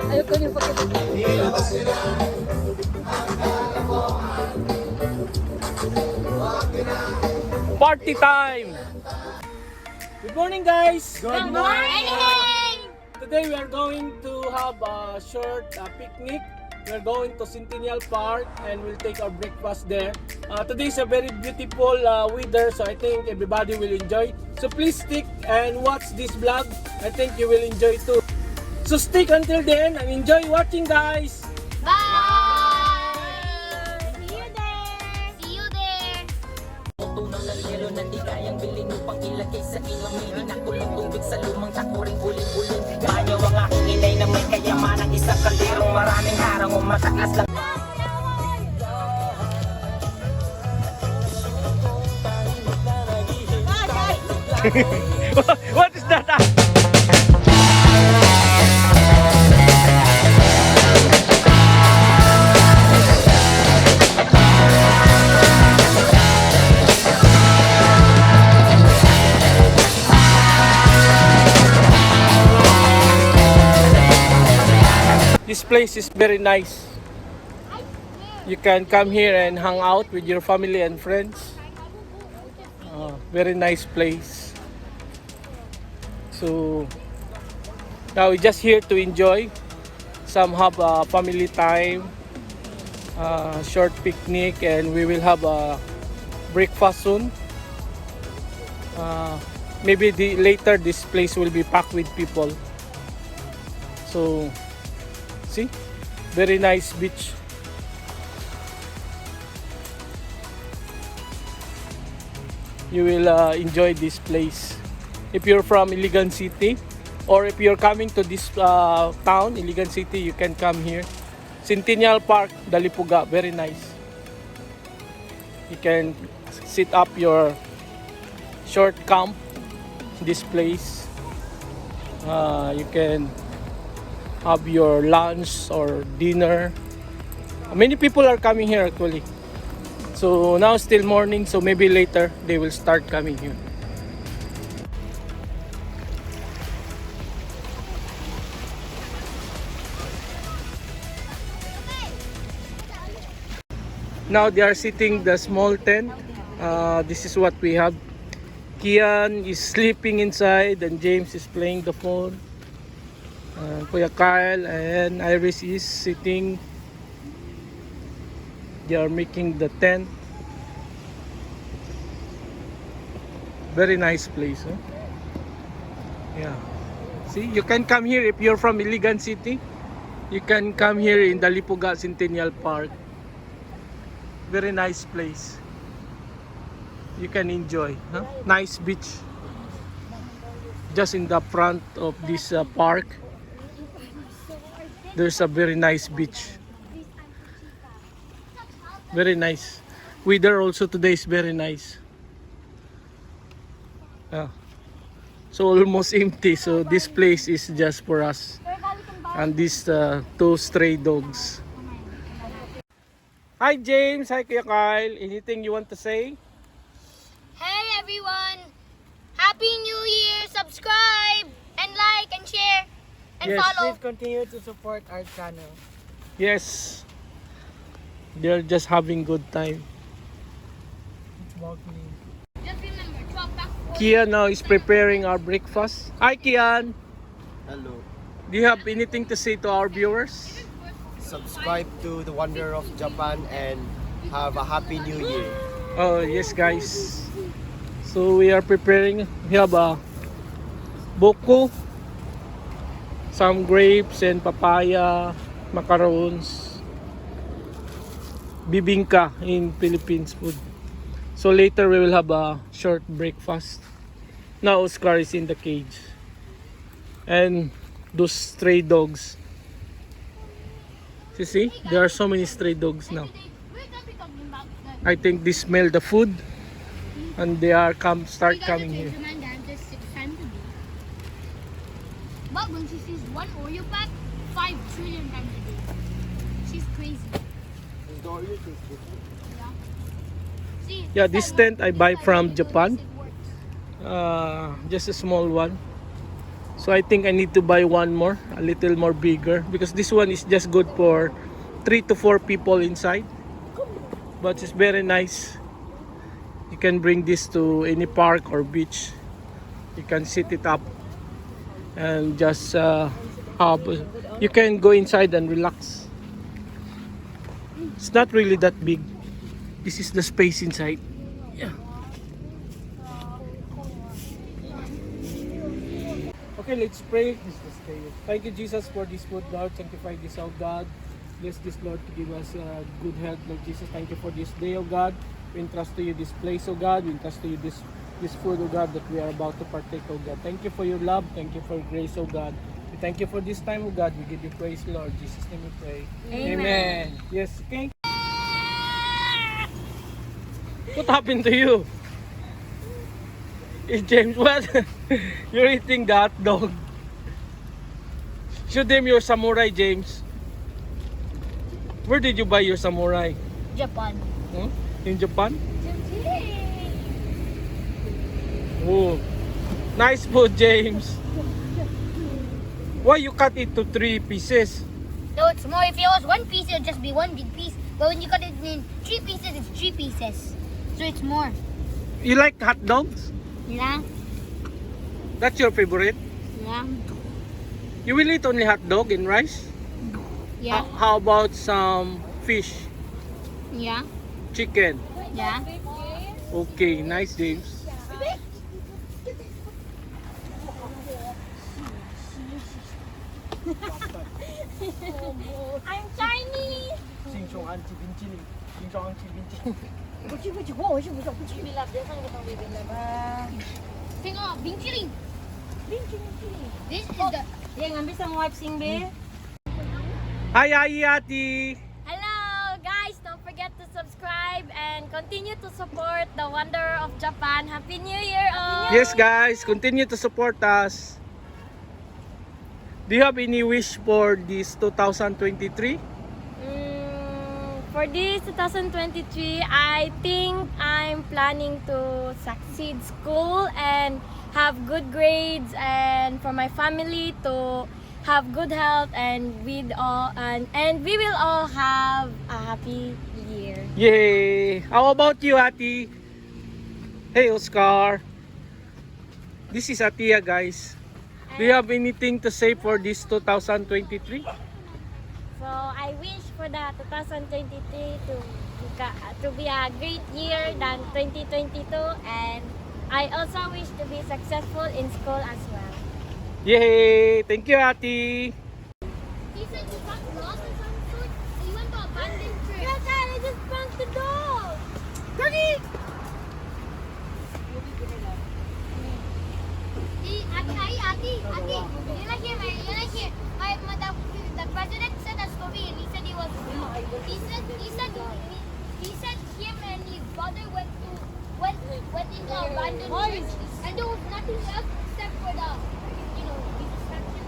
Ayoko yung pagkakita. Party time! Good morning, guys! Good morning! Today we are going to have a short picnic. We are going to Centennial Park and we'll take our breakfast there. Today is a very beautiful weather, so I think everybody will enjoy. So please stick and watch this vlog. I think you will enjoy too. So stick until the end and enjoy watching, guys! Bye! See you there! See you there! Tunang lalero na di kayang bilhin upang ilagay sa ilong. May inakulong tubig sa lumang takuring uling-uling. Banyo ang aking inay na may kayamanang isang kalderong maraming harang o mataas lang. What is that? This place is very nice. You can come here and hang out with your family and friends. Very nice place. So now we're just here to enjoy. Some have a family time, short picnic, and we will have a breakfast soon. Maybe later this place will be packed with people. So see, very nice beach. You will enjoy this place. If you're from Iligan City, or if you're coming to this town, Iligan City, you can come here. Centennial Park, Dalipuga, very nice. You can set up your short camp in this place. You can have your lunch or dinner. Many people are coming here actually. So now it's still morning, so maybe later they will start coming here. Now they are sitting the small tent. This is what we have. Kian is sleeping inside and James is playing the phone. Kuya Kyle and Iris is sitting. They are making the tent. Very nice place, huh? Yeah. See, you can come here if you're from Iligan City. You can come here in Dalipuga Centennial Park. Very nice place. You can enjoy, huh? Nice beach. Just in the front of this park, there's a very nice beach. Very nice. Weather also today is very nice. So almost empty. So this place is just for us and these two stray dogs. Hi James, hi Kuya Kyle. Anything you want to say? Hey everyone! Happy New Year! Subscribe and like and share and Yes. follow. Please continue to support our channel. Yes. They're just having good time. Just remember, 12 back. Kian now is preparing our breakfast. Hi Kian. Hello. Do you have anything to say to our viewers? Subscribe to The Wonder of Japan and have a happy new year. Oh yes guys. So we are preparing. We have a buko, some grapes and papaya, macarons, bibingka in Philippines food. So later we will have a short breakfast. Now Oscar is in the cage. And those stray dogs. You see, there are so many stray dogs now. I think they smell the food and they are start coming here. But when she sees one Oreo pack, 5 trillion times a day. She's crazy. Yeah. Yeah, this tent I buy from Japan. Just a small one. So I think I need to buy one more, a little more bigger, because this one is just good for 3 to 4 people inside. But it's very nice. You can bring this to any park or beach. You can set it up and just you can go inside and relax. It's not really that big. This is the space inside. Yeah. Okay, let's pray. Thank you, Jesus, for this food, Lord. Sanctify this, oh God. Bless this, Lord, to give us good health, Lord Jesus. Thank you for this day, oh God. We entrust to you this place, oh God. We entrust to you this food, oh God, that we are about to partake, oh God. Thank you for your love. Thank you for your grace, oh God. We thank you for this time, oh God. We give you praise, Lord. In Jesus' name we pray. Amen. Yes, okay. What happened to you? Hey, James, what? You're eating the hot dog. Show them your samurai, James. Where did you buy your samurai? Japan. Huh? In Japan? Oh, nice food, James. Why you cut it to 3 pieces? So it's more. If it was 1 piece, it would just be 1 big piece. But when you cut it in 3 pieces, it's 3 pieces. So it's more. You like hot dogs? Yeah. That's your favorite? Yeah. You will eat only hot dog and rice? Yeah. How about some fish, Yeah. chicken? Yeah. Okay, nice, James. I'm Chinese. Tengok, binchiling. This is the. Yang ambil some wipes sing be. Hi, Ati. Hello guys, don't forget to subscribe and continue to support the wonder of Japan. Happy New Year all. Yes, guys, continue to support us. Do you have any wish for this 2023? For this 2023, I think I'm planning to succeed school and have good grades, and for my family to have good health, and we will all have a happy year. Yay! How about you, Ati? Hey, Oscar. This is Atia, guys. Do you have anything to say for this 2023? So I wish for the 2023 to be a great year than 2022, and I also wish to be successful in school as well. Yay! Thank you, Ati. He said you got lost or some sort. So you went to abandoned church. Yeah, Dad, I just pranked the dog. Daddy! Ati, you like here, the president said a story, and he said he said him and his brother went into abandoned church, and there was nothing else except for the, Jesus statue.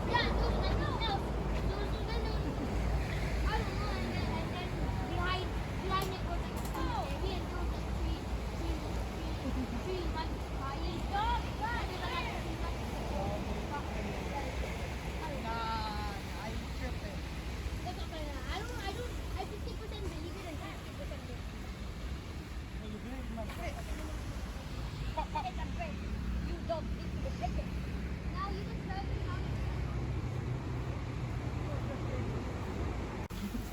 Yeah, there was nothing else. So then I don't know, and then behind it was like a cemetery, and there was like three crying. Stop! I 50% believe it and 50% don't. It's a break. You don't believe the break. Now you can tell me how.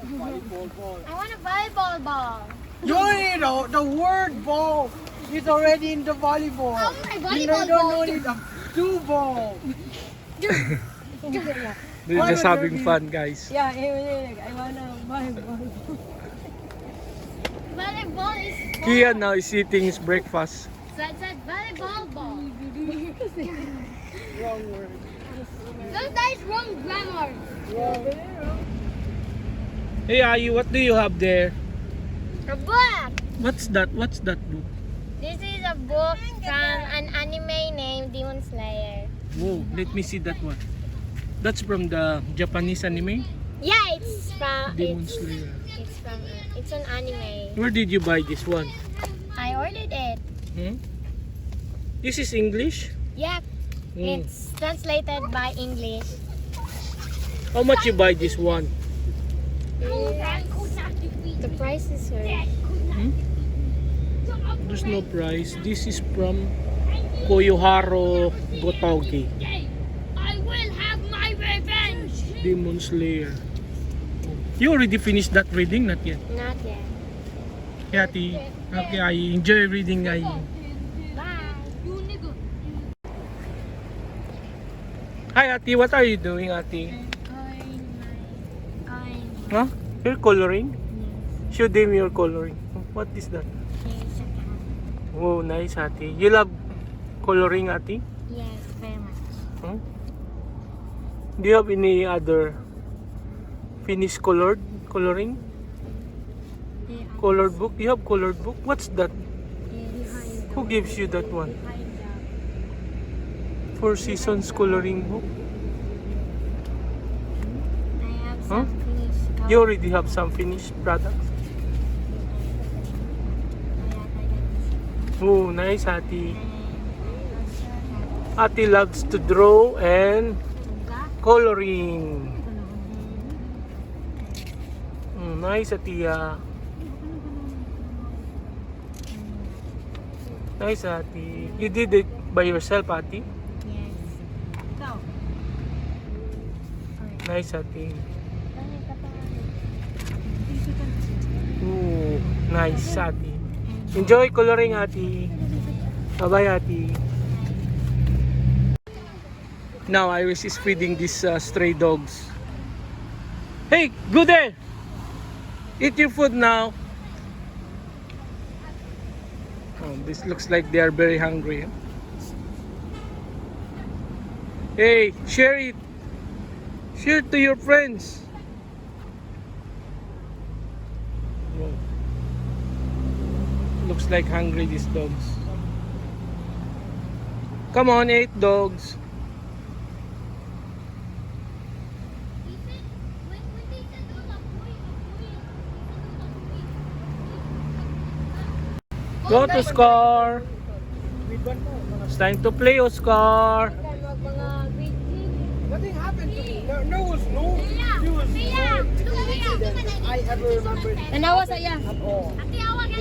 I want a volleyball ball. You need the word ball is already in the volleyball. I want my You volleyball don't ball. need a two ball. They're just having fun, guys. Yeah, I wanna buy one. Volleyball is ball. Kian now is eating his breakfast. So I said volleyball ball. Wrong word. Sometimes wrong grammar. Hey, Ayu, what do you have there? A book. What's that? What's that book? This is a book from an anime named Demon Slayer. Whoa, let me see that one. That's from the Japanese anime? Yeah, it's from Demon Slayer. it's an anime. Where did you buy this one? I ordered it. Hmm? This is English? Yeah, it's translated by English. How much you buy this one? The price is very. There's no price. This is from Koyoharo Gotogi. I will have my revenge. Demon Slayer. You already finished that reading? Not yet. Not yet. Yati. Okay, I enjoy reading. Bye. You nigga. Hi Ati, what are you doing Ati? Going. Huh? You're coloring? Show them your coloring. What is that? Oh, nice Ati. You love coloring Ati? Yes, very much. Huh? Do you have any other finished coloring? Colored book? You have colored book? What's that? Who gives you that one? Four Seasons coloring book? I have Huh? some finished. You already have some finished products? Oh, nice Ati. Ati loves to draw and coloring. Nice Ati. Nice Ati. You did it by yourself Ati? Yes. Nice Ati. Ooh, nice Ati. Enjoy coloring Ati. Bye-bye Ati. Now Iris is feeding these stray dogs. Hey, go there! Eat your food now. Oh, this looks like they are very hungry. Hey, share it. Share it to your friends. Oh. Looks like hungry these dogs. Come on, 8 dogs. Go to Oscar. It's time to play, Oscar. Nothing happened to me. There was no I ever remembered Tanawa sa iya. at all.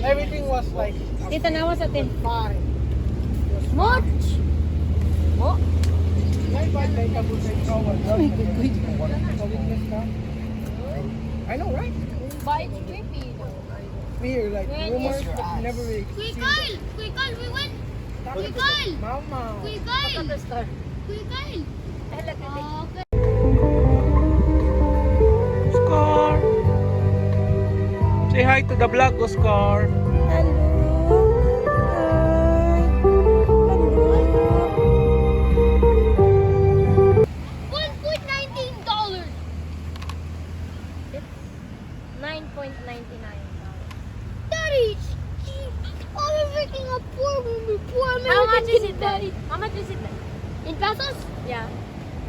Everything was like Di tanawa sa tin. fine. Much. My bad makeup was like so I know, right? But it's creepy though. Weird, like rumors, but never really. Quickle, we went. Quickle, Mama. quickle, quickle. Oscar. Say hi to the vlog, Oscar. $1.19. $9.99. That is cheap. Oh, we're freaking a poor American. How much is it buy then? How much is it then? in pesos? Yeah.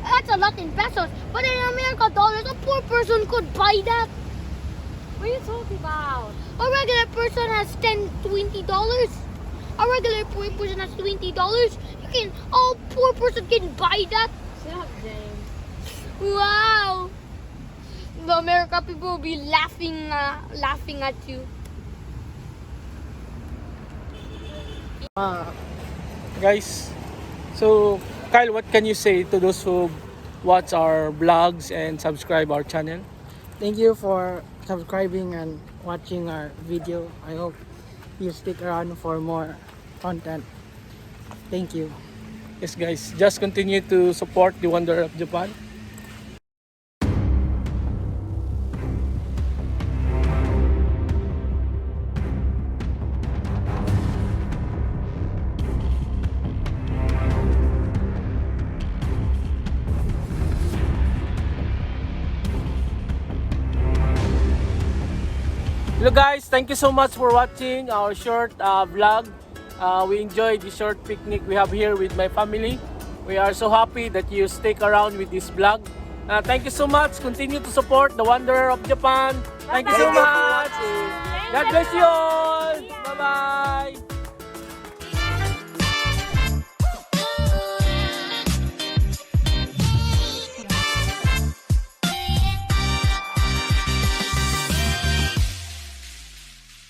That's a lot in pesos. But in American dollars, a poor person could buy that. What are you talking about? A regular person has $10, $20. A regular poor person has $20. A poor person can buy that. Shut up, James. Wow. The American people will be laughing at you. Guys, so Kyle, what can you say to those who watch our vlogs and subscribe our channel? Thank you for subscribing and watching our video. I hope you stick around for more content. Thank you. Yes guys, just continue to support the wonder of Japan. Hello guys, thank you so much for watching our short vlog. We enjoyed the short picnic we have here with my family. We are so happy that you stick around with this vlog. Thank you so much. Continue to support the Wanderer of Japan. Thank you so much. God bless you all.